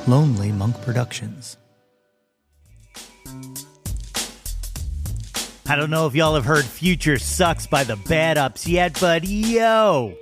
Lonely Monk Productions. I don't know if y'all have heard Future Sucks by the Bad Ups yet, but yo,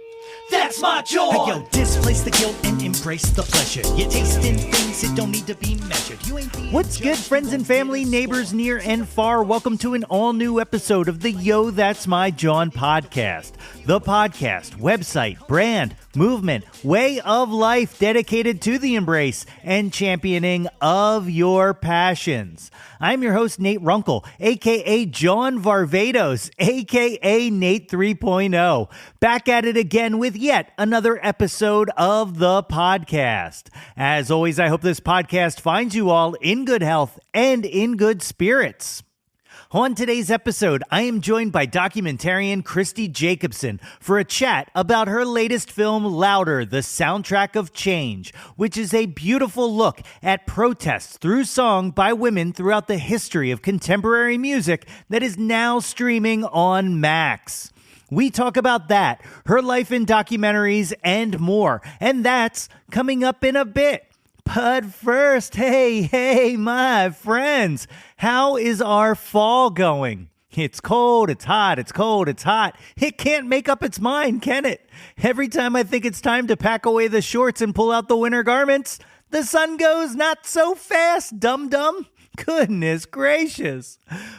that's my Jawn! Hey, yo, displace the guilt and embrace the pleasure. You're tasting things that don't need to be measured. You ain't What's good, friends and family, neighbors near and far? Welcome to an all-new episode of the Yo, That's My Jawn podcast. The podcast, website, brand, movement, way of life dedicated to the embrace and championing of your passions. I'm your host, Nate Runkle, a.k.a. Jawn Varvatos, a.k.a. Nate 3.0, back at it again with yet another episode of the podcast. As always, I hope this podcast finds you all in good health and in good spirits. On today's episode, I am joined by documentarian Kristi Jacobson for a chat about her latest film, Louder, the Soundtrack of Change, which is a beautiful look at protests through song by women throughout the history of contemporary music that is now streaming on Max. We talk about that, her life in documentaries, and more, and that's coming up in a bit. But first, hey, my friends, how is our fall going? It's cold, it's hot, it's cold, it's hot. It can't make up its mind, can it? Every time I think it's time to pack away the shorts and pull out the winter garments, the sun goes not so fast, dum-dum. Goodness gracious.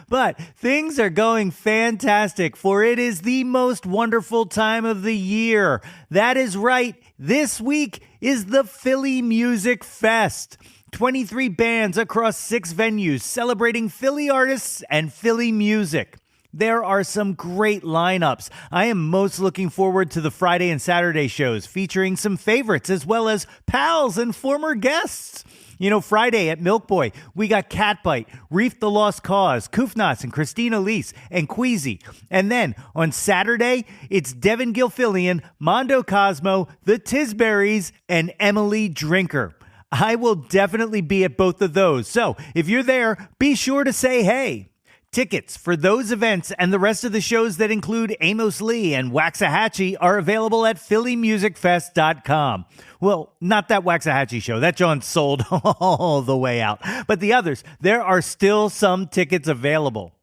But things are going fantastic, for it is the most wonderful time of the year. That is right. This week is the Philly Music Fest. 23 bands across 6 venues celebrating Philly artists and Philly music. There are some great lineups. I am most looking forward to the Friday and Saturday shows featuring some favorites as well as pals and former guests. You know, Friday at Milk Boy, we got Catbite, Reef the Lost Cause, Koofnots and Christina Lease, and Queasy. And then on Saturday, it's Devin Gilfillian, Mondo Cosmo, the Tisberries, and Emily Drinker. I will definitely be at both of those. So if you're there, be sure to say hey. Tickets for those events and the rest of the shows that include Amos Lee and Waxahachie are available at phillymusicfest.com. Well, not that Waxahachie show. That Jawn sold all the way out. But the others, there are still some tickets available.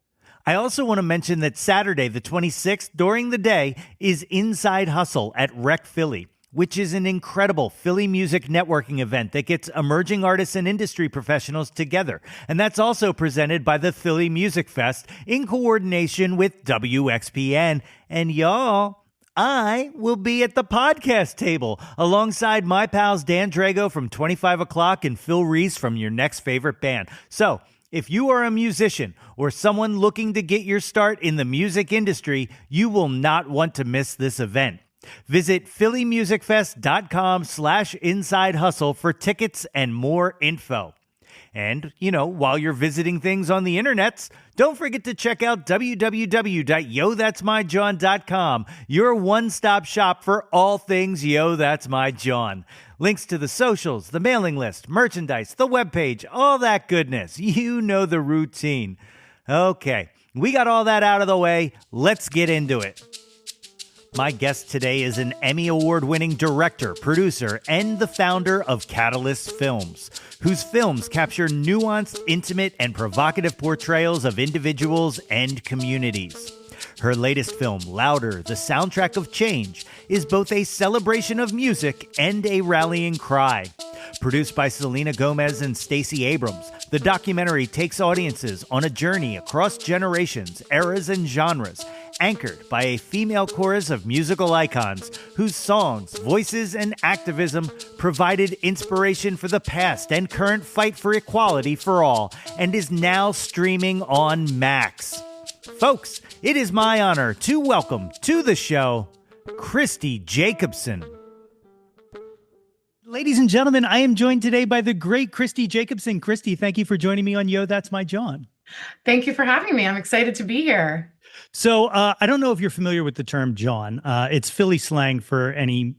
I also want to mention that Saturday, the 26th, during the day, is Inside Hustle at Rec Philly, which is an incredible Philly music networking event that gets emerging artists and industry professionals together. And that's also presented by the Philly Music Fest in coordination with WXPN. And y'all, I will be at the podcast table alongside my pals Dan Drago from 25 O'Clock and Phil Reese from Your Next Favorite Band. So if you are a musician or someone looking to get your start in the music industry, you will not want to miss this event. Visit phillymusicfest.com/inside hustle for tickets and more info. And, you know, while you're visiting things on the internets, don't forget to check out www.yothat'smyjawn.com, your one-stop shop for all things Yo, That's My Jawn. Links to the socials, the mailing list, merchandise, the webpage, all that goodness. You know the routine. Okay, we got all that out of the way. Let's get into it. My guest today is an Emmy Award-winning director, producer, and the founder of Catalyst Films, whose films capture nuanced, intimate, and provocative portrayals of individuals and communities. Her latest film, Louder, the Soundtrack of Change, is both a celebration of music and a rallying cry. Produced by Selena Gomez and Stacey Abrams, the documentary takes audiences on a journey across generations, eras, and genres, anchored by a female chorus of musical icons whose songs, voices, and activism provided inspiration for the past and current fight for equality for all, and is now streaming on Max. Folks, it is my honor to welcome to the show, Kristi Jacobson. Ladies and gentlemen, I am joined today by the great Kristi Jacobson. Kristi, thank you for joining me on Yo, That's My Jawn. Thank you for having me. I'm excited to be here. So I don't know if you're familiar with the term Jawn. It's Philly slang for any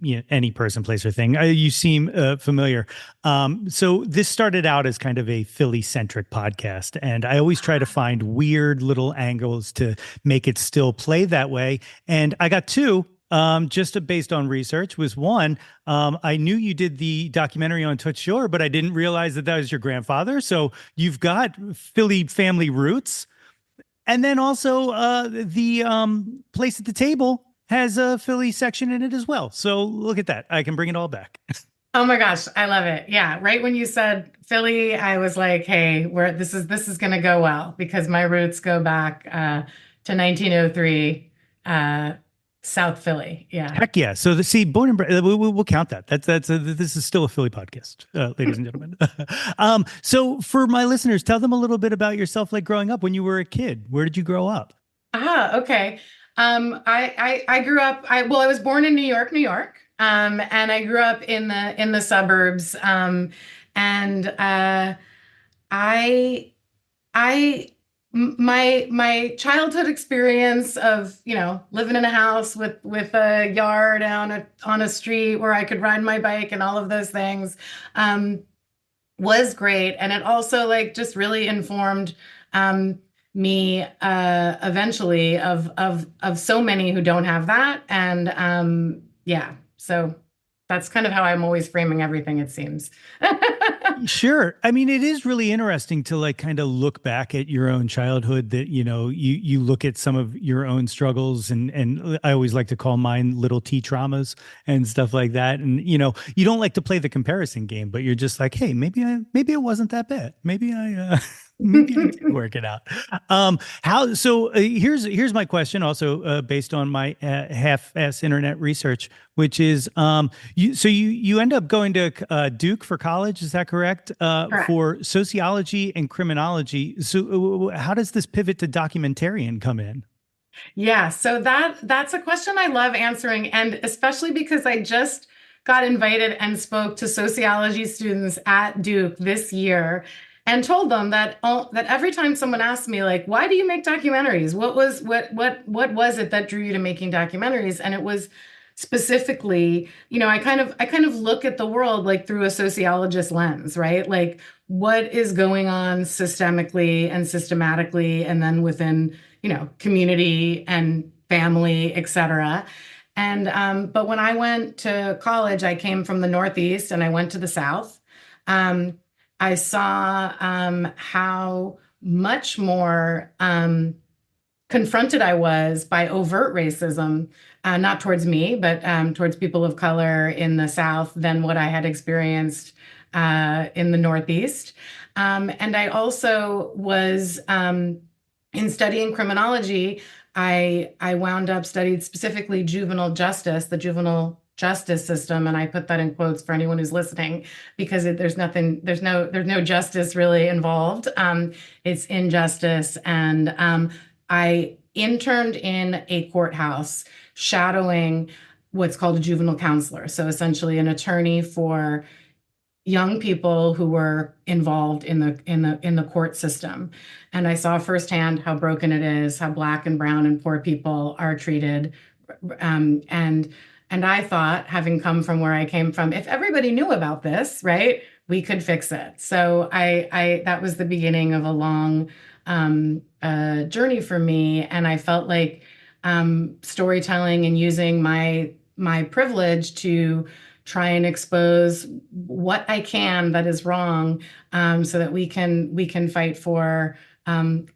person, place, or thing. You seem familiar. So this started out as kind of a Philly-centric podcast, and I always try to find weird little angles to make it still play that way. And I got two just based on research, was one, I knew you did the documentary on Toots Shor, but I didn't realize that that was your grandfather. So you've got Philly family roots. And then also the place at the table has a Philly section in it as well. So look at that. I can bring it all back. Oh my gosh, I love it. Yeah, right when you said Philly, I was like, "Hey, where this is going to go well because my roots go back to 1903, South Philly." Yeah. Heck yeah. So see, born and bred, we'll count that. This is still a Philly podcast, ladies and gentlemen. So for my listeners, tell them a little bit about yourself, like growing up when you were a kid. Where did you grow up? Okay. I grew up. I was born in New York, New York. And I grew up in the suburbs. And I I my childhood experience of living in a house with a yard on a street where I could ride my bike and all of those things was great, and it also like just really informed me eventually of so many who don't have that, and yeah, so that's kind of how I'm always framing everything, it seems. Sure. I mean, it is really interesting to like kind of look back at your own childhood that, you look at some of your own struggles and I always like to call mine little T traumas and stuff like that. And, you don't like to play the comparison game, but you're just like, hey, maybe it wasn't that bad. Maybe maybe I did work it out. Here's my question also, based on my half-ass internet research, which is, you end up going to Duke for college, is that correct? Correct. For sociology and criminology. So how does this pivot to documentarian come in? Yeah, so that's a question I love answering, and especially because I just got invited and spoke to sociology students at Duke this year and told them that every time someone asked me like, why do you make documentaries? What was it that drew you to making documentaries? And it was specifically, I kind of look at the world like through a sociologist lens, right? Like what is going on systemically and systematically, and then within, community and family, et cetera. And but when I went to college, I came from the Northeast and I went to the South. Um, I saw how much more confronted I was by overt racism, not towards me, but towards people of color in the South than what I had experienced in the Northeast. And I also was, in studying criminology, I wound up studied specifically juvenile justice, the juvenile justice system, and I put that in quotes for anyone who's listening because there's no justice really involved. It's injustice, and I interned in a courthouse shadowing what's called a juvenile counselor. So essentially an attorney for young people who were involved in the court system. And I saw firsthand how broken it is, how Black and brown and poor people are treated. And I thought, having come from where I came from, if everybody knew about this, right, we could fix it. So I that was the beginning of a long journey for me, and I felt like storytelling and using my privilege to try and expose what I can that is wrong, so that we can fight for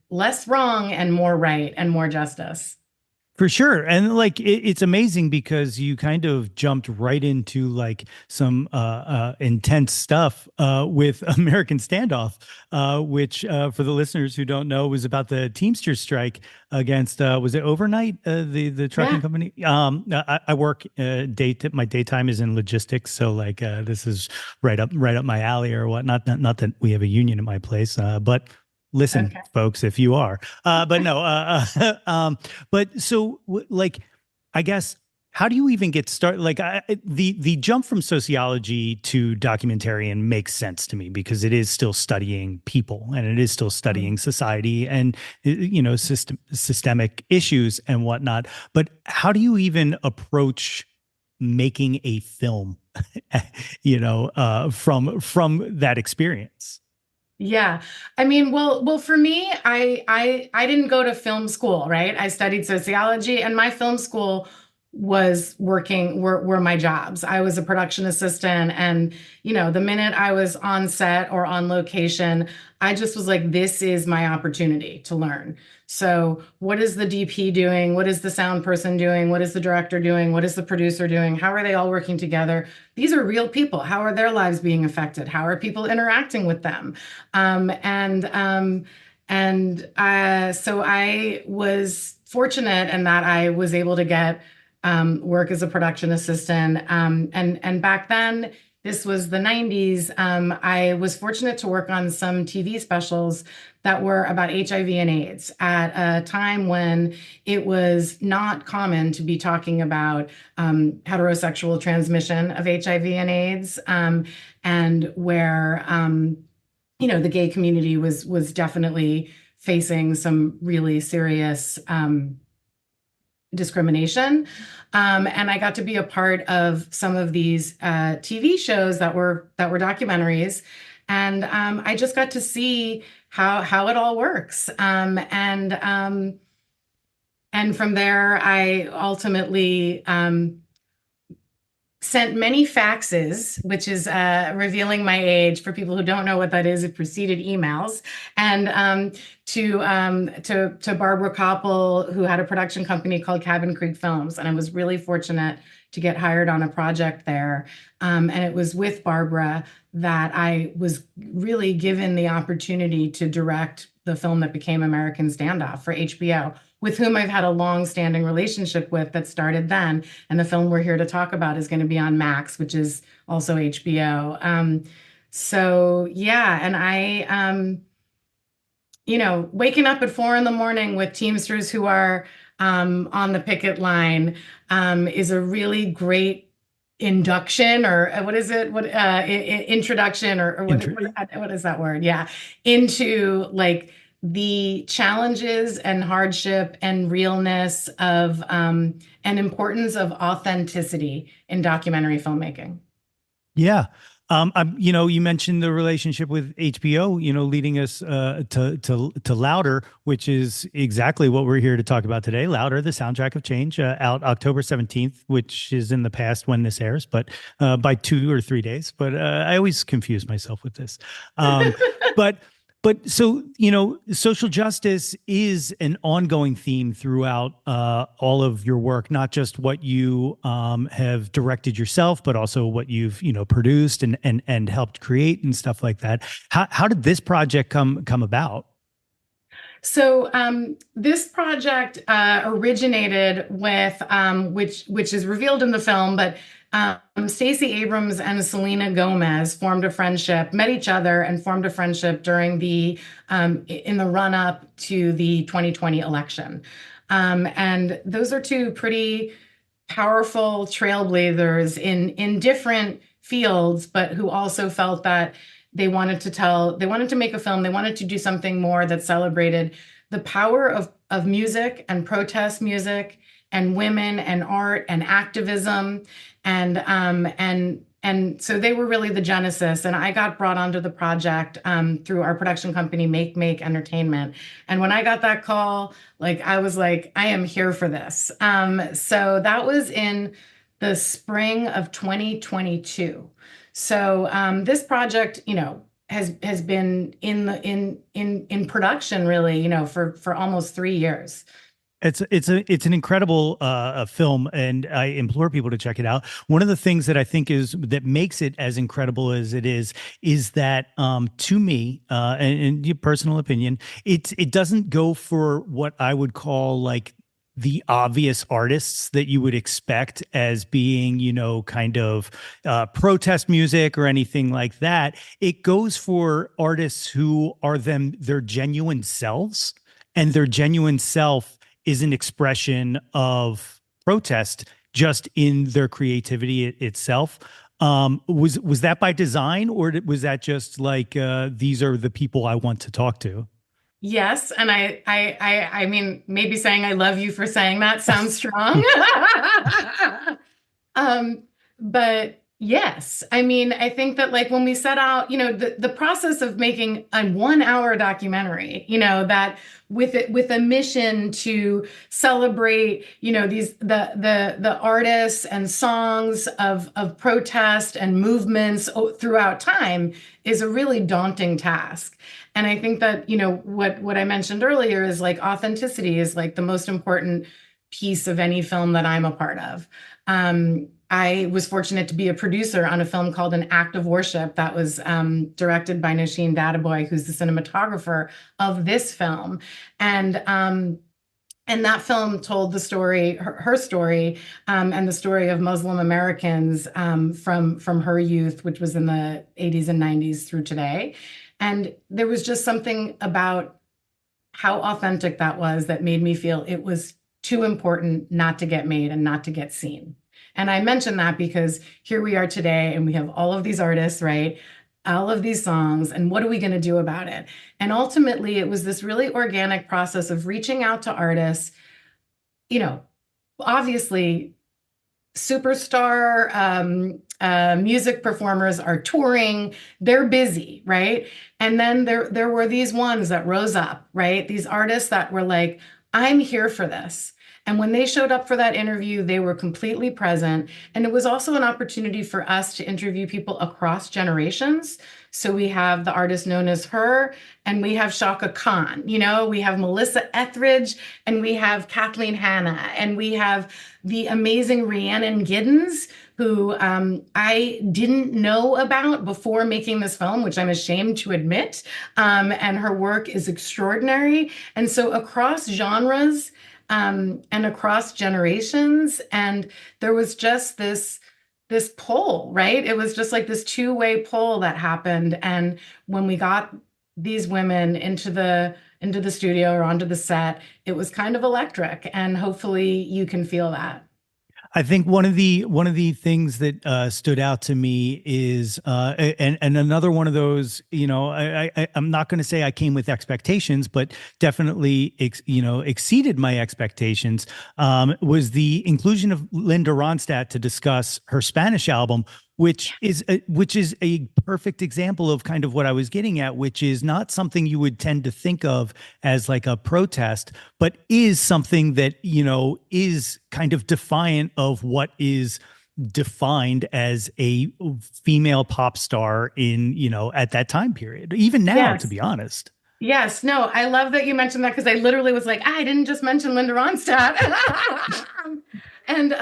less wrong and more right and more justice. For sure. And like it's amazing because you kind of jumped right into like some intense stuff with American Standoff, which for the listeners who don't know was about the Teamsters strike against was it Overnight, the trucking Yeah. company. I work my daytime is in logistics, so like this is right up my alley or whatnot. Not that we have a union at my place, but listen, Okay. folks, if you are, but no, but so like, I guess, how do you even get started? Like the jump from sociology to documentarian makes sense to me because it is still studying people and it is still studying society and, systemic issues and whatnot. But how do you even approach making a film, from that experience? Yeah. I mean, well, for me, I didn't go to film school, right? I studied sociology, and my film school was working were my jobs. I was a production assistant, and the minute I was on set or on location, I just was like, this is my opportunity to learn. So what is the DP doing? What is the sound person doing? What is the director doing? What is the producer doing? How are they all working together? These are real people. How are their lives being affected? How are people interacting with them? So I was fortunate in that I was able to get work as a production assistant. And back then, this was the 90s. I was fortunate to work on some TV specials that were about HIV and AIDS at a time when it was not common to be talking about heterosexual transmission of HIV and AIDS, and where the gay community was definitely facing some really serious discrimination. And I got to be a part of some of these TV shows that were documentaries, and I just got to see how it all works. And from there, I ultimately sent many faxes, which is revealing my age for people who don't know what that is. It preceded emails, and to Barbara Koppel, who had a production company called Cabin Creek Films, and I was really fortunate to get hired on a project there. And it was with Barbara that I was really given the opportunity to direct the film that became American Standoff for HBO, with whom I've had a long-standing relationship with that started then. And the film we're here to talk about is going to be on Max, which is also HBO. So yeah, and I, waking up at 4 a.m. with Teamsters who are on the picket line is a really great induction, or what is it? Introduction, or what is that word? Yeah, into like the challenges and hardship and realness of and importance of authenticity in documentary filmmaking. Yeah. You mentioned the relationship with HBO, leading us to Louder, which is exactly what we're here to talk about today. Louder, the soundtrack of change, out October 17th, which is in the past when this airs, but by 2 or 3 days. But I always confuse myself with this. But so, social justice is an ongoing theme throughout all of your work, not just what you have directed yourself, but also what you've, produced and helped create and stuff like that. How did this project come about? So this project originated with, which is revealed in the film, but Stacey Abrams and Selena Gomez formed a friendship, met each other, and formed a friendship during in the run up to the 2020 election. And those are two pretty powerful trailblazers in different fields, but who also felt that they wanted to make a film. They wanted to do something more that celebrated the power of music and protest music and women and art and activism. And so they were really the genesis. And I got brought onto the project through our production company, Make Entertainment. And when I got that call, I was like, I am here for this. So that was in the spring of 2022. So this project, has been in production really, for almost 3 years. It's an incredible film, and I implore people to check it out. One of the things that I think that makes it as incredible as it is that to me, and your personal opinion, it doesn't go for what I would call like the obvious artists that you would expect as being, kind of protest music or anything like that. It goes for artists who are their genuine selves, and their genuine self is an expression of protest just in their creativity itself. Was that by design, or was that just like these are the people I want to talk to? Yes, and I mean, maybe saying I love you for saying that sounds strong. But Yes. I mean, I think that like when we set out, the process of making a 1 hour documentary, that with a mission to celebrate, these the artists and songs of protest and movements throughout time is a really daunting task. And I think that, what I mentioned earlier is like authenticity is like the most important piece of any film that I'm a part of. I was fortunate to be a producer on a film called An Act of Worship that was directed by Nosheen Dadaboy, who's the cinematographer of this film. And and that film told the story, her story, and the story of Muslim Americans from her youth, which was in the 80s and 90s through today. And there was just something about how authentic that was that made me feel it was too important not to get made and not to get seen. And I mention that because here we are today and we have all of these artists, right? All of these songs, and what are we going to do about it? And ultimately, it was this really organic process of reaching out to artists, obviously superstar music performers are touring, they're busy, right? And then there were these ones that rose up, right? These artists that were like, I'm here for this. And when they showed up for that interview, they were completely present. And it was also an opportunity for us to interview people across generations. So we have the artist known as Her, and we have Shaka Khan, we have Melissa Etheridge, and we have Kathleen Hanna, and we have the amazing Rhiannon Giddens, who I didn't know about before making this film, which I'm ashamed to admit. And her work is extraordinary. And so across genres, and across generations. And there was just this pull, right? It was just like this two-way pull that happened. And when we got these women into the studio or onto the set, it was kind of electric. And hopefully you can feel that. I think one of the things that stood out to me is and another one of those, I'm not going to say I came with expectations, but definitely exceeded my expectations, was the inclusion of Linda Ronstadt to discuss her Spanish album, which is a perfect example of kind of what I was getting at, which is not something you would tend to think of as like a protest, but is something that, is kind of defiant of what is defined as a female pop star in, at that time period, even now, to Yes. be honest. Yes. No, I love that you mentioned that because I literally was like, I didn't just mention Linda Ronstadt. and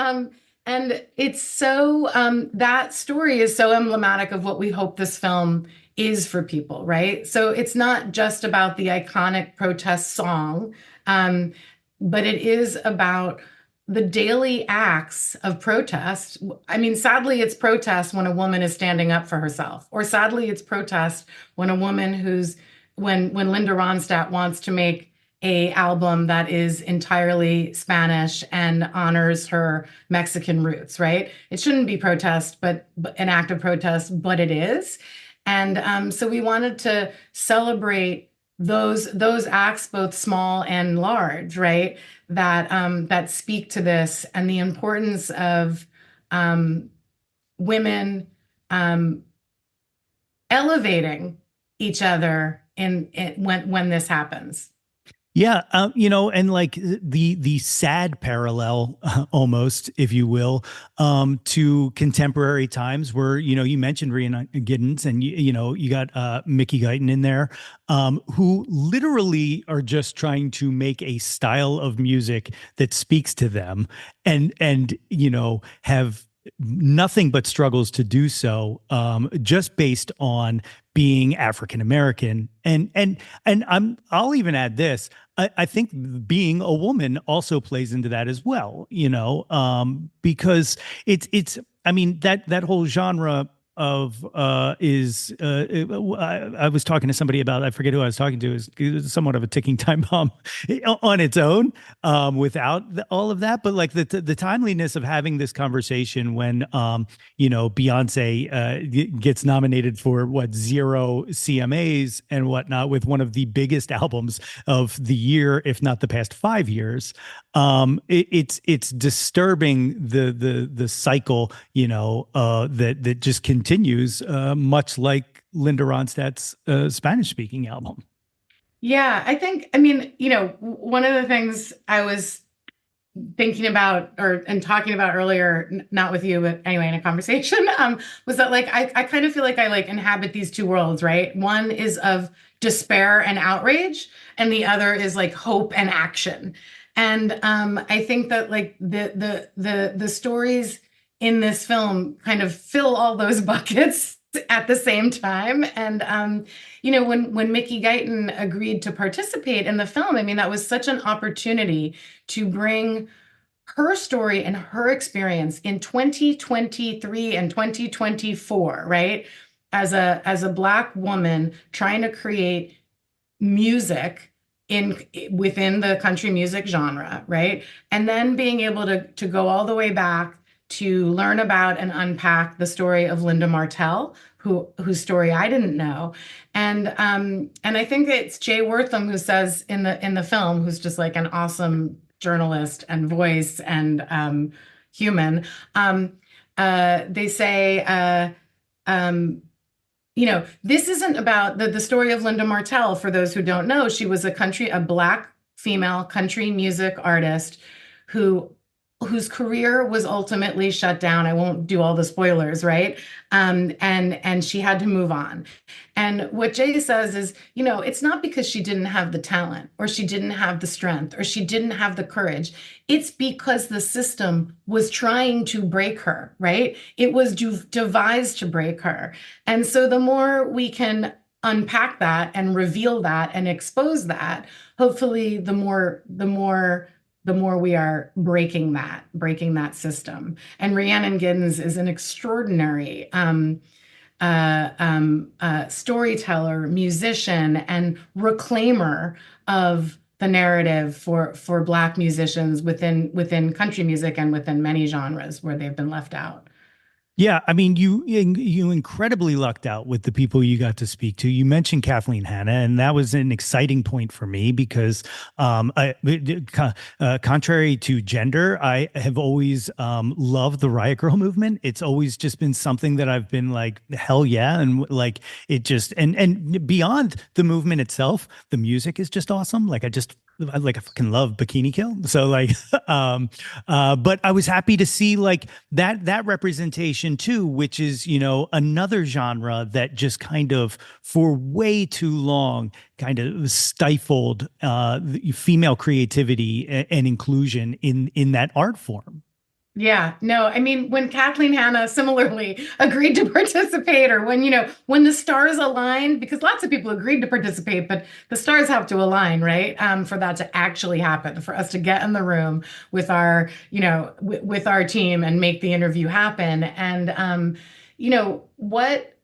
and it's so that story is so emblematic of what we hope this film is for people, right? So it's not just about the iconic protest song, but it is about the daily acts of protest. I mean, sadly, it's protest when a woman is standing up for herself, or sadly, it's protest when a woman when Linda Ronstadt wants to make a album that is entirely Spanish and honors her Mexican roots, right? It shouldn't be protest, but an act of protest, but it is. And so we wanted to celebrate those acts, both small and large, right? That speak to this and the importance of women elevating each other when this happens. Yeah, and like the sad parallel, almost, if you will, to contemporary times, where you mentioned Rhiannon Giddens, and you got Mickey Guyton in there, who literally are just trying to make a style of music that speaks to them, and have nothing but struggles to do so, just based on being African American, and I'll even add this. I think being a woman also plays into that as well, because it's I mean, that whole genre of is I was talking to somebody about, I forget who I was talking to, is somewhat of a ticking time bomb on its own, without all of that. But like the timeliness of having this conversation when Beyonce gets nominated for what, 0 CMAs and whatnot, with one of the biggest albums of the year, if not the past 5 years. It's disturbing the cycle, that just continues, much like Linda Ronstadt's Spanish speaking album. Yeah, I mean, one of the things I was thinking about and talking about earlier, not with you, but anyway, in a conversation, was that like I kind of feel like I like inhabit these two worlds, right? One is of despair and outrage, and the other is like hope and action. And I think that like the stories in this film kind of fill all those buckets at the same time. And when Mickey Guyton agreed to participate in the film, I mean, that was such an opportunity to bring her story and her experience in 2023 and 2024, right? As a Black woman trying to create music within the country music genre, right? And then being able to go all the way back to learn about and unpack the story of Linda Martell, whose story I didn't know. And I think it's Jay Wortham who says in the film, who's just like an awesome journalist and voice and human. They say, this isn't about the story of Linda Martell. For those who don't know, she was a Black female country music artist whose career was ultimately shut down. I won't do all the spoilers, right? And she had to move on. And what Jay says is, it's not because she didn't have the talent or she didn't have the strength or she didn't have the courage. It's because the system was trying to break her, right? It was devised to break her. And so the more we can unpack that and reveal that and expose that, hopefully the more we are breaking that system. And Rhiannon Giddens is an extraordinary storyteller, musician, and reclaimer of the narrative for Black musicians within country music and within many genres where they've been left out. Yeah, I mean, you incredibly lucked out with the people you got to speak to. You mentioned Kathleen Hanna, and that was an exciting point for me because, contrary to gender, I have always loved the Riot Girl movement. It's always just been something that I've been like, hell yeah, and like it just and beyond the movement itself, the music is just awesome. Like I fucking love Bikini Kill. So like, but I was happy to see like that representation too, which is, another genre that just kind of for way too long kind of stifled female creativity and inclusion in that art form. Yeah, no, I mean, when Kathleen Hanna similarly agreed to participate, or when the stars aligned, because lots of people agreed to participate, but the stars have to align, right? For that to actually happen, for us to get in the room with our, with our team and make the interview happen. And, what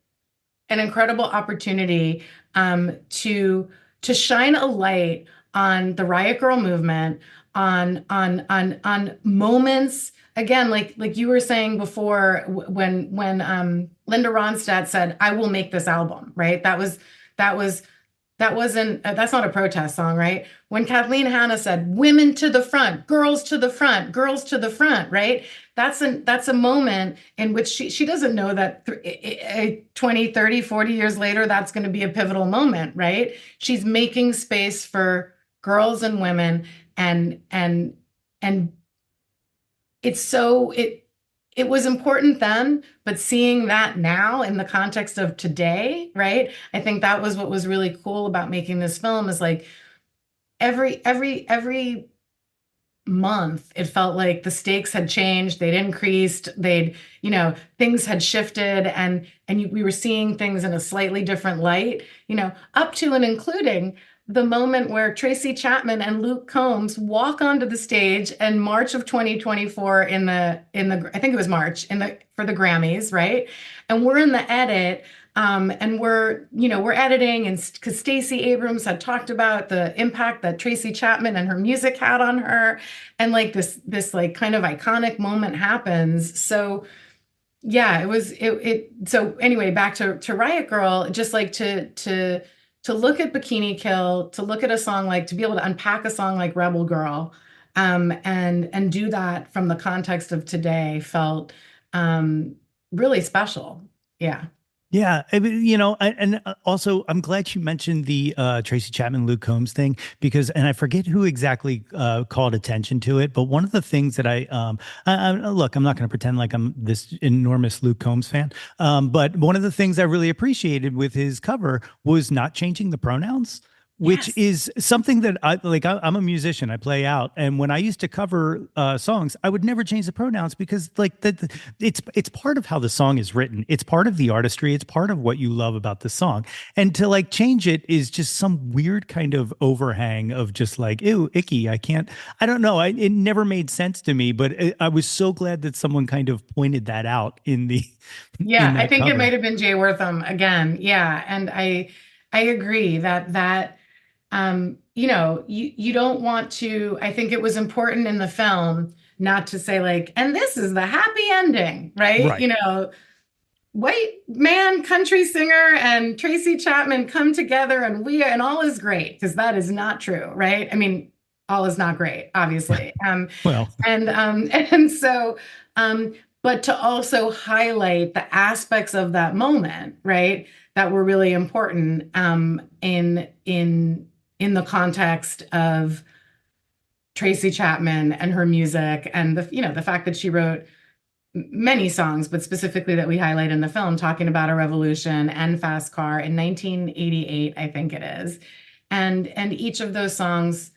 an incredible opportunity to shine a light on the Riot Girl movement, on moments. Again, like you were saying before, when Linda Ronstadt said, "I will make this album," right? That's not a protest song, right? When Kathleen Hanna said, "Women to the front, girls to the front, girls to the front," right? That's a moment in which she doesn't know that 20, 30, 40 years later, that's going to be a pivotal moment, right? She's making space for girls and women, and it was important then, but seeing that now in the context of today, right? I think that was what was really cool about making this film, is like every month it felt like the stakes had changed, they'd increased, things had shifted, and we were seeing things in a slightly different light, up to and including the moment where Tracy Chapman and Luke Combs walk onto the stage in March of 2024 I think it was March for the Grammys, right? And we're in the edit. And we're editing, and because Stacey Abrams had talked about the impact that Tracy Chapman and her music had on her, and like this like kind of iconic moment happens. So yeah, so anyway, back to Riot Girl, just like to look at Bikini Kill, to look at a song like, to be able to unpack a song like Rebel Girl, and do that from the context of today felt really special. Yeah. Yeah, and also I'm glad you mentioned the Tracy Chapman, Luke Combs thing, because, and I forget who exactly called attention to it, but one of the things that look, I'm not going to pretend like I'm this enormous Luke Combs fan, but one of the things I really appreciated with his cover was not changing the pronouns. Which Yes. is something that I'm a musician. I play out, and when I used to cover songs, I would never change the pronouns because it's part of how the song is written. It's part of the artistry. It's part of what you love about the song. And to like change it is just some weird kind of overhang of just like, ew, icky. I can't. I don't know. It never made sense to me. But I was so glad that someone kind of pointed that out in the Yeah, in I that think it cover. might have been Jay Wortham again. Yeah, and I agree that you don't want to, I think it was important in the film not to say like, and this is the happy ending, right? Right. White man country singer and Tracy Chapman come together and all is great, because that is not true, right? I mean, all is not great, obviously. Well, And so but to also highlight the aspects of that moment, right, that were really important in the context of Tracy Chapman and her music, and the fact that she wrote many songs, but specifically that we highlight in the film, talking about a revolution and Fast Car in 1988, I think it is. And each of those songs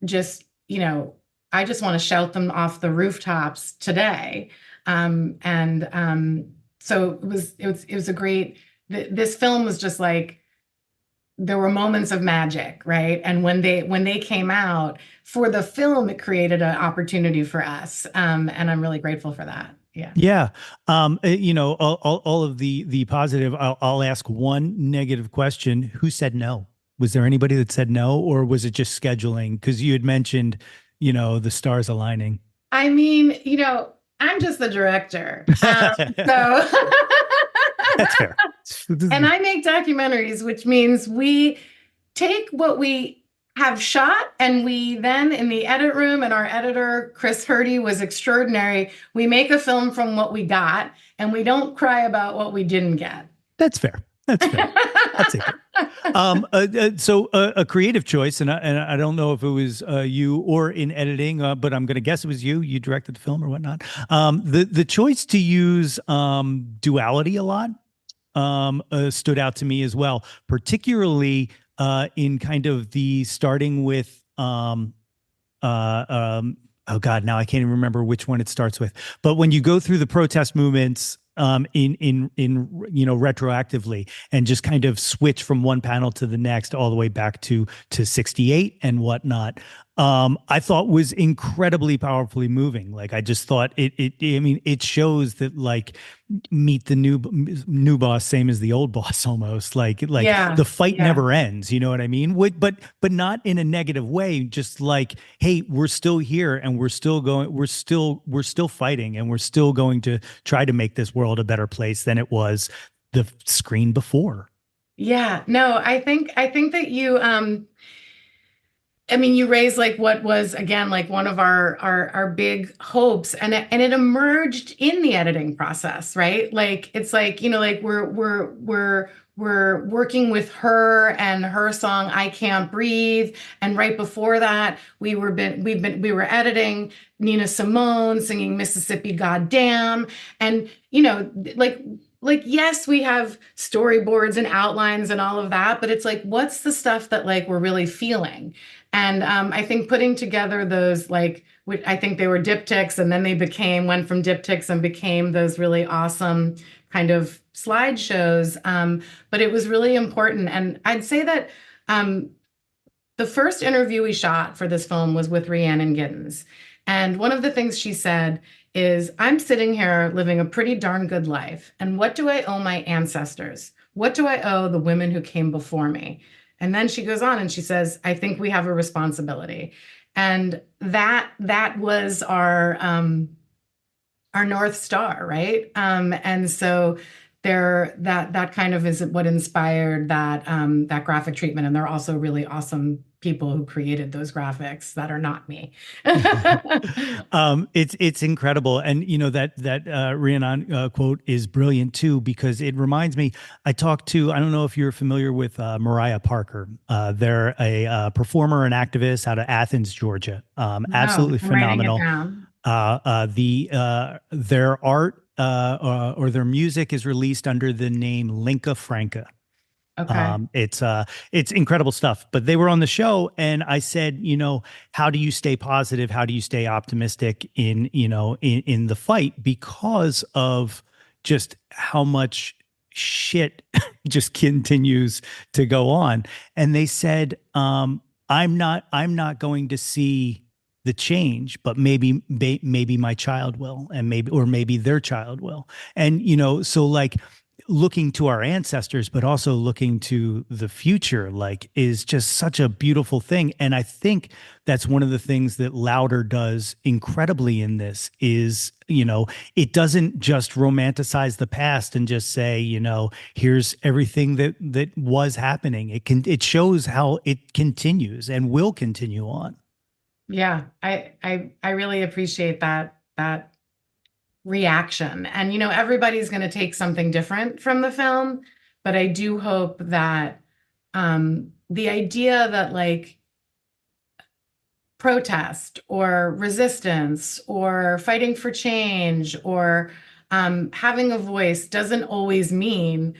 just, I just want to shout them off the rooftops today. So it was a great, this film was just like, there were moments of magic, right? And when they came out for the film, it created an opportunity for us. And I'm really grateful for that. Yeah. yeah. All of the positive. I'll ask one negative question. Who said no? Was there anybody that said no, or was it just scheduling? Because you had mentioned, the stars aligning. I mean, I'm just the director. So That's fair. and I make documentaries, which means we take what we have shot, and we then in the edit room, and our editor Chris Hurdy was extraordinary, we make a film from what we got, and we don't cry about what we didn't get. That's fair. That's fair. I'll take it. So a creative choice, and I don't know if it was you or in editing, but I'm going to guess it was you. You directed the film or whatnot. The choice to use duality a lot stood out to me as well, particularly in kind of the starting with oh God, now I can't even remember which one it starts with. But when you go through the protest movements in retroactively, and just kind of switch from one panel to the next all the way back to 68 and whatnot, I thought was incredibly powerfully moving. Like I just thought I mean, it shows that like meet the new boss, same as the old boss, almost like Yeah. the fight Yeah. never ends. You know what I mean? But not in a negative way. Just like, hey, we're still here, and we're still going. We're still fighting, and we're still going to try to make this world a better place than it was the screen before. Yeah. No, I think that I mean, you raised like what was again like one of our big hopes, and it emerged in the editing process, right? Like it's like, like we're working with her and her song "I Can't Breathe," and right before that we were editing Nina Simone singing "Mississippi Goddamn," and like yes, we have storyboards and outlines and all of that, but it's like, what's the stuff that like we're really feeling? And I think putting together those, like, I think they were diptychs, and then went from diptychs and became those really awesome kind of slideshows. But it was really important. And I'd say that the first interview we shot for this film was with Rhiannon Giddens. And one of the things she said is, I'm sitting here living a pretty darn good life. And what do I owe my ancestors? What do I owe the women who came before me? And then she goes on and she says, I think we have a responsibility. And that was our North Star, right? And so that kind of is what inspired that graphic treatment. And there are also really awesome people who created those graphics that are not me. It's incredible, and that Rhiannon quote is brilliant too, because it reminds me. I don't know if you're familiar with Mariah Parker. They're a performer and activist out of Athens, Georgia. Absolutely I'm writing it phenomenal. down. Their art or their music is released under the name Linka Franca. Okay. It's incredible stuff. But they were on the show, and I said, how do you stay positive? How do you stay optimistic in the fight, because of just how much shit just continues to go on? And they said, I'm not going to see the change, but maybe my child will, and maybe their child will. And so like looking to our ancestors, but also looking to the future, like, is just such a beautiful thing. And I think that's one of the things that Louder does incredibly in this is, it doesn't just romanticize the past and just say, here's everything that was happening. It shows how it continues and will continue on. Yeah, I really appreciate that reaction. And everybody's going to take something different from the film, but I do hope that the idea that like protest or resistance or fighting for change or having a voice doesn't always mean,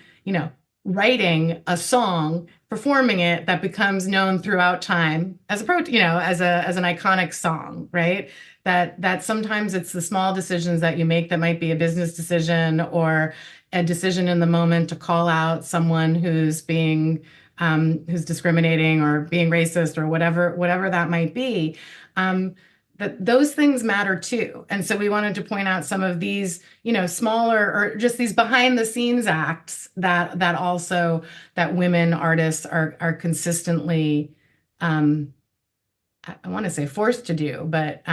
writing a song, performing it that becomes known throughout time as as an iconic song, right? That sometimes it's the small decisions that you make that might be a business decision or a decision in the moment to call out someone who's who's discriminating or being racist or whatever that might be. That those things matter too. And so we wanted to point out some of these, smaller or just these behind the scenes acts that women artists are consistently, I want to say forced to do, but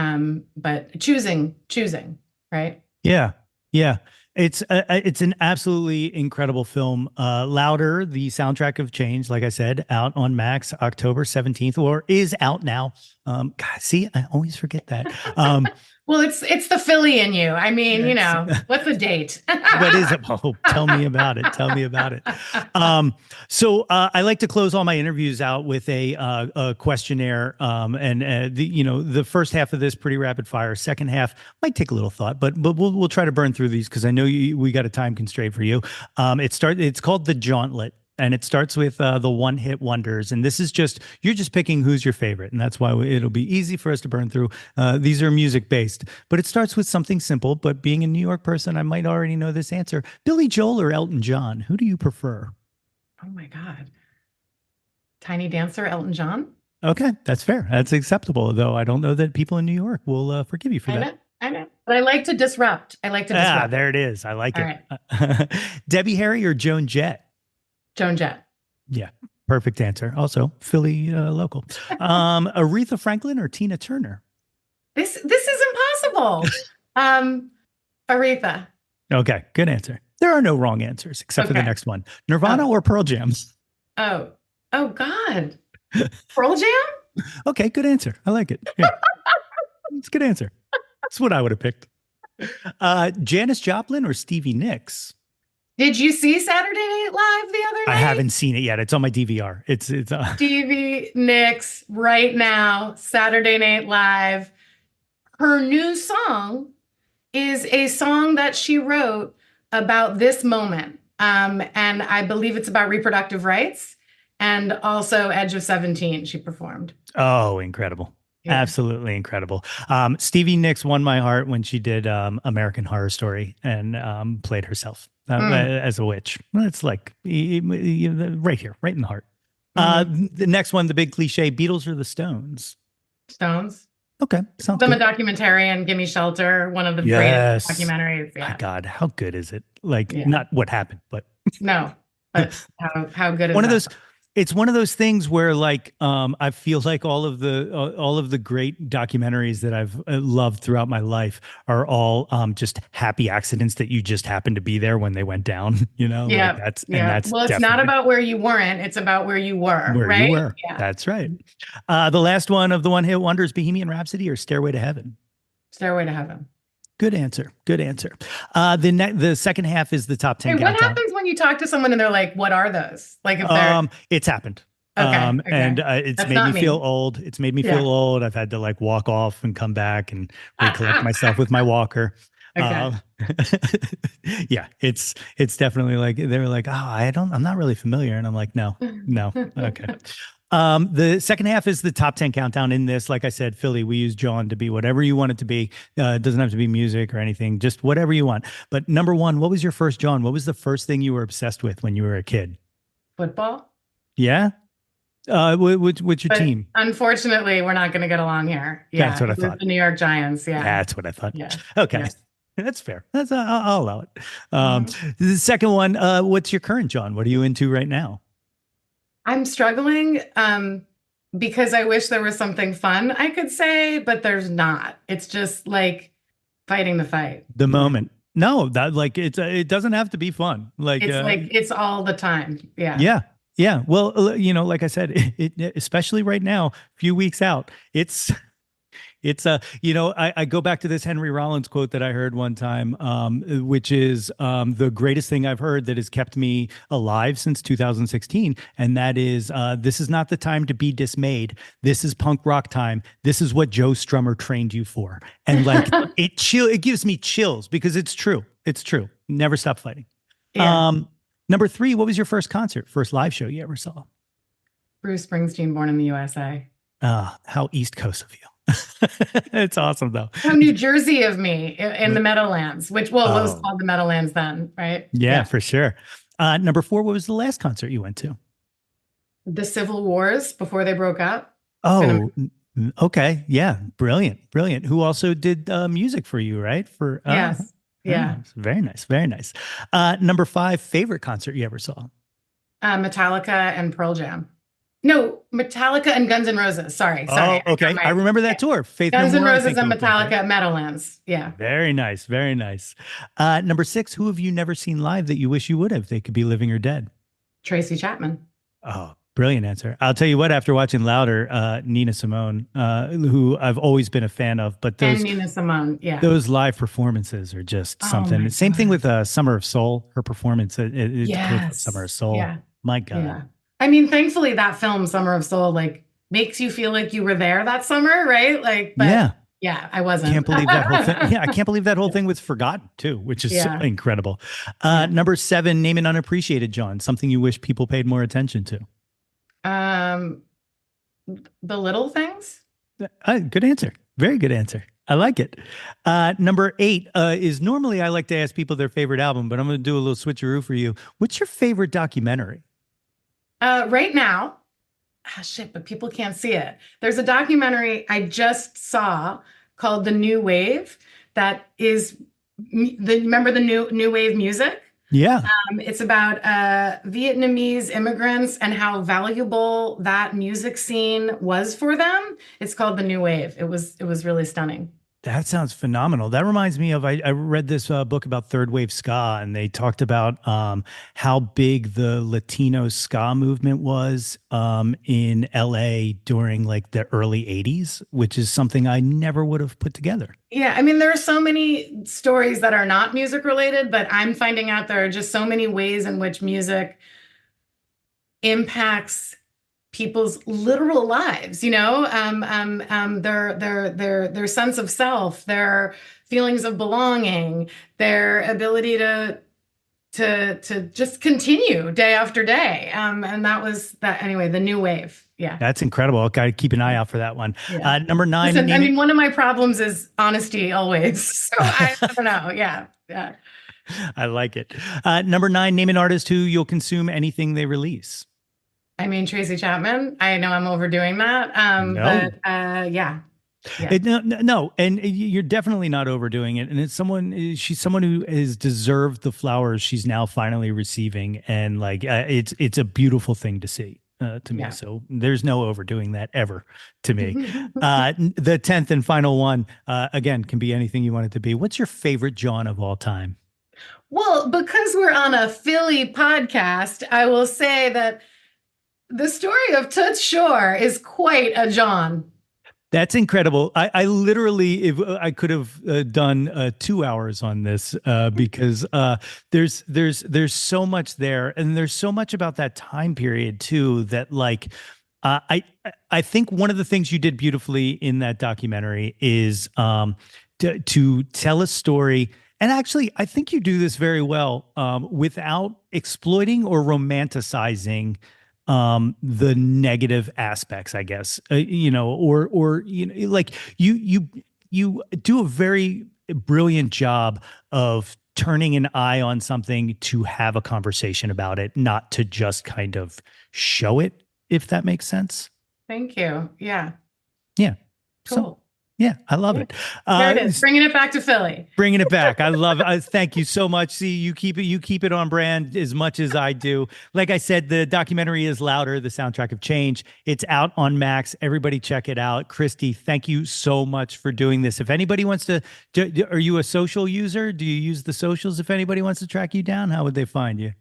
choosing, right? Yeah. Yeah. It's an absolutely incredible film. Louder, the soundtrack of change, like I said, out on Max October 17th, or is out now. God, see, I always forget that. Well, it's the Philly in you. I mean, what's the date? What is it? Oh, tell me about it. Tell me about it. So I like to close all my interviews out with a questionnaire. The first half of this pretty rapid fire. Second half might take a little thought, but we'll try to burn through these because I know we got a time constraint for you. It's called the Jauntlet. And it starts with the one-hit wonders. And this is you're just picking who's your favorite. And that's why it'll be easy for us to burn through. These are music-based. But it starts with something simple. But being a New York person, I might already know this answer. Billy Joel or Elton John? Who do you prefer? Oh, my God. Tiny Dancer, Elton John? Okay, that's fair. That's acceptable. Though I don't know that people in New York will forgive you for that. I know. But I like to disrupt. Ah, there it is. I like it. Right. Debbie Harry or Joan Jett? Joan Jett. Yeah, perfect answer. Also, Philly local. Aretha Franklin or Tina Turner? This is impossible. Aretha. Okay, good answer. There are no wrong answers except for the next one. Nirvana or Pearl Jam? Oh God. Pearl Jam? Okay, good answer. I like it. Yeah. It's a good answer. That's what I would have picked. Janis Joplin or Stevie Nicks? Did you see Saturday Night Live the other night? I haven't seen it yet. It's on my DVR. It's Stevie Nicks right now, Saturday Night Live. Her new song is a song that she wrote about this moment. And I believe it's about reproductive rights and also Edge of 17 she performed. Oh, incredible. Yeah. Absolutely incredible. Stevie Nicks won my heart when she did American Horror Story and played herself as a witch. It's like right here, right in the heart. The next one, the big cliche, Beatles or the Stones? Stones. Okay, sounds I'm good. a documentarian, Gimme Shelter, one of the greatest Yes. documentaries. My Yeah. God, how good is it? Like, Yeah. not what happened, but No, but how good is one of that? those. It's one of those things where, like, I feel like all of the great documentaries that I've loved throughout my life are all just happy accidents that you just happened to be there when they went down. You know, like Yeah. Yeah. that's Well, it's not definitely about where you weren't, it's about where you were, where you right? were. Yeah. That's right. The last one of the one hit wonders, Bohemian Rhapsody or Stairway to Heaven? Stairway to Heaven. Good answer. Good answer. The second half is the top 10 Hey, what countdown. happens when you talk to someone and they're like, what are those? Like if they're It's happened. okay, And okay. it's That's made me not feel me. old. It's made me Yeah. feel old. I've had to like walk off and come back and recollect myself with my walker. Okay. Um, yeah, it's definitely like they were like, oh, I'm not really familiar, and I'm like, no, okay. The second half is the top 10 countdown. In this, like I said, Philly, we use Jawn to be whatever you want it to be. It doesn't have to be music or anything, just whatever you want. But number one, what was your first Jawn? What was the first thing you were obsessed with when you were a kid? Football. Yeah. What's your But team? unfortunately, we're not going to get along here. Yeah. That's what I It was thought. the New York Giants. Yeah. That's what I thought. Yeah. Okay. Yeah. That's fair. I'll allow it. Mhm. The second one, what's your current Jawn? What are you into right now? I'm struggling because I wish there was something fun I could say, but there's not. It's just like fighting the fight. The moment. No, that like it doesn't have to be fun. Like It's all the time. Yeah. yeah. Yeah. Well, like I said, especially right now, few weeks out, I go back to this Henry Rollins quote that I heard one time, which is the greatest thing I've heard that has kept me alive since 2016. And that is, this is not the time to be dismayed. This is punk rock time. This is what Joe Strummer trained you for. And like it gives me chills because it's true. It's true. Never stop fighting. Yeah. Number three, what was your first concert, first live show you ever saw? Bruce Springsteen, Born in the USA. How East Coast of you. It's awesome though. How New Jersey of me in the Meadowlands, which was called the Meadowlands then, right? Yeah, for sure. Number four, what was the last concert you went to? The Civil Wars before they broke up. Oh, okay. Yeah. Brilliant. Brilliant. Who also did music for you, right? Yes. Yeah. Very nice. Very nice. Number five, favorite concert you ever saw? Metallica and Pearl Jam. No, Metallica and Guns N' Roses. Sorry. Oh, okay. I remember that tour. Faith Guns No N' More, Roses and Metallica at Meadowlands. Yeah. Very nice. Very nice. Number six, who have you never seen live that you wish you would have? They could be living or dead. Tracy Chapman. Oh, brilliant answer. I'll tell you what, after watching Louder, Nina Simone, who I've always been a fan of, but Nina Simone, yeah. Those live performances are just something. Same thing with Summer of Soul, her performance at Summer of Soul. Yeah. My God. Yeah. I mean, thankfully that film, Summer of Soul, like makes you feel like you were there that summer, right? Like, but yeah, I wasn't. Can't believe that whole thing. Yeah, I can't believe that whole thing was forgotten too, which is so incredible. Number seven, name an unappreciated Jawn, something you wish people paid more attention to. The little things. Good answer. Very good answer. I like it. Number eight is normally I like to ask people their favorite album, but I'm going to do a little switcheroo for you. What's your favorite documentary? Right now, but people can't see it. There's a documentary I just saw called The New Wave that is remember the new wave music? Yeah. It's about Vietnamese immigrants and how valuable that music scene was for them. It's called The New Wave. It was really stunning. That sounds phenomenal. That reminds me of, I read this book about third wave ska, and they talked about how big the Latino ska movement was in LA during like the early 80s, which is something I never would have put together. Yeah, I mean, there are so many stories that are not music related, but I'm finding out there are just so many ways in which music impacts people's literal lives, their sense of self, their feelings of belonging, their ability to just continue day after day. And that was that anyway, The New Wave. Yeah. That's incredible. Okay, keep an eye out for that one. Yeah. Number nine. Listen, I mean, one of my problems is honesty always. So I don't know. Yeah. Yeah. I like it. Number nine, name an artist who you'll consume anything they release. I mean, Tracy Chapman. I know I'm overdoing that. No. Yeah. No, and you're definitely not overdoing it. And she's someone who has deserved the flowers she's now finally receiving, and like it's a beautiful thing to see to me. Yeah. So there's no overdoing that ever to me. The 10th and final one, again, can be anything you want it to be. What's your favorite Jawn of all time? Well, because we're on a Philly podcast, I will say that the story of Toots Shore is quite a Jawn. That's incredible. I literally, if I could have done 2 hours on this because there's so much there, and there's so much about that time period too that like I think one of the things you did beautifully in that documentary is to tell a story. And actually, I think you do this very well without exploiting or romanticizing the negative aspects, I guess, or like you do a very brilliant job of turning an eye on something to have a conversation about it, not to just kind of show it, if that makes sense. Thank you. Yeah. Yeah. Cool. So, yeah, I love it. There it is. Bringing it back to Philly. Bringing it back. I love it. Thank you so much. See, you keep it on brand as much as I do. Like I said, the documentary is Louder, the soundtrack of change. It's out on Max. Everybody check it out. Kristi, thank you so much for doing this. If anybody wants to, are you a social user? Do you use the socials? If anybody wants to track you down, how would they find you?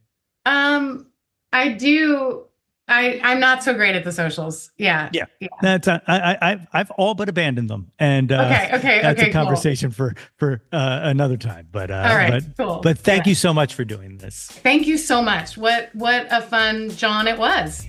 I do. I'm not so great at the socials. Yeah. That's I've all but abandoned them, and that's a conversation cool. for another time. But all right, cool. But thank you so much for doing this. Thank you so much. What a fun Jawn it was.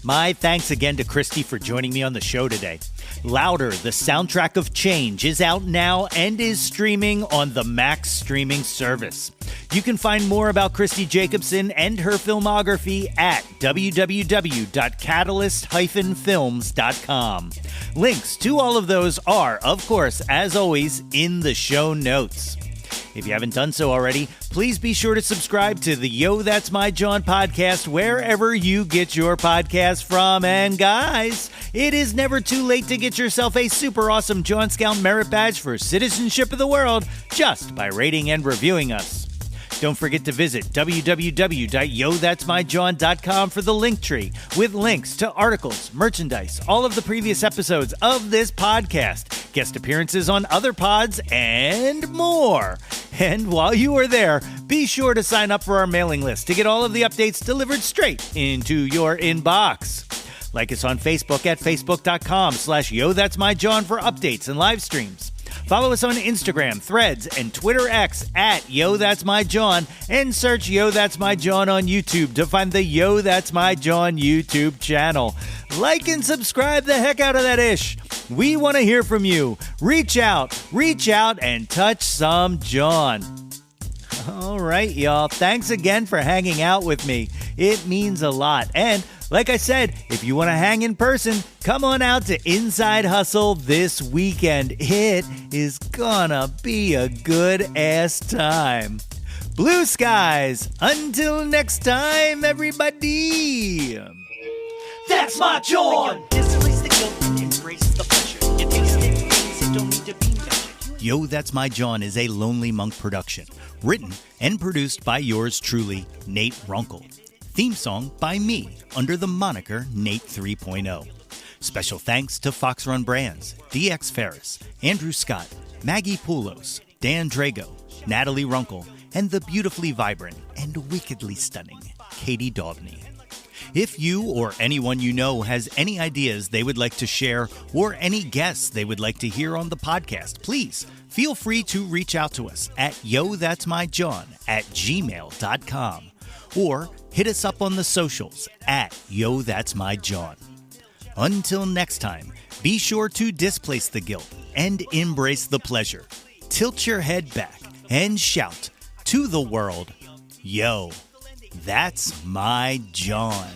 My thanks again to Kristi for joining me on the show today. Louder, the soundtrack of change, is out now and is streaming on the Max streaming service. You can find more about Kristi Jacobson and her filmography at www.catalyst-films.com. Links to all of those are, of course, as always, in the show notes. If you haven't done so already, please be sure to subscribe to the Yo, That's My Jawn podcast wherever you get your podcast from. And guys, it is never too late to get yourself a super awesome Jawn Scout Merit Badge for citizenship of the world just by rating and reviewing us. Don't forget to visit www.yothat'smyjawn.com for the link tree with links to articles, merchandise, all of the previous episodes of this podcast, guest appearances on other pods, and more. And while you are there, be sure to sign up for our mailing list to get all of the updates delivered straight into your inbox. Like us on Facebook at facebook.com/YoThat'sMyJawn for updates and live streams. Follow us on Instagram, Threads, and Twitter X at Yo That's My Jawn, and search Yo That's My Jawn on YouTube to find the Yo That's My Jawn YouTube channel. Like and subscribe the heck out of that ish. We want to hear from you. Reach out, and touch some Jawn. All right, y'all. Thanks again for hanging out with me. It means a lot. And like I said, if you want to hang in person, come on out to Inside Hustle this weekend. It is gonna be a good-ass time. Blue skies. Until next time, everybody. That's my Jawn. Displace the guilt and embrace the pleasure. You taste things that don't need to be measured. Yo, That's My Jawn is a Lonely Monk production. Written and produced by yours truly, Nate Runkle. Theme song by me, under the moniker Nate 3.0. Special thanks to Fox Run Brands, DX Ferris, Andrew Scott, Maggie Poulos, Dan Drago, Natalie Runkle, and the beautifully vibrant and wickedly stunning Katie Daubney. If you or anyone you know has any ideas they would like to share or any guests they would like to hear on the podcast, please feel free to reach out to us at yothat'smyjawn@gmail.com or hit us up on the socials at Yo That's My Jawn. Until next time, be sure to displace the guilt and embrace the pleasure. Tilt your head back and shout to the world, Yo, that's my Jawn.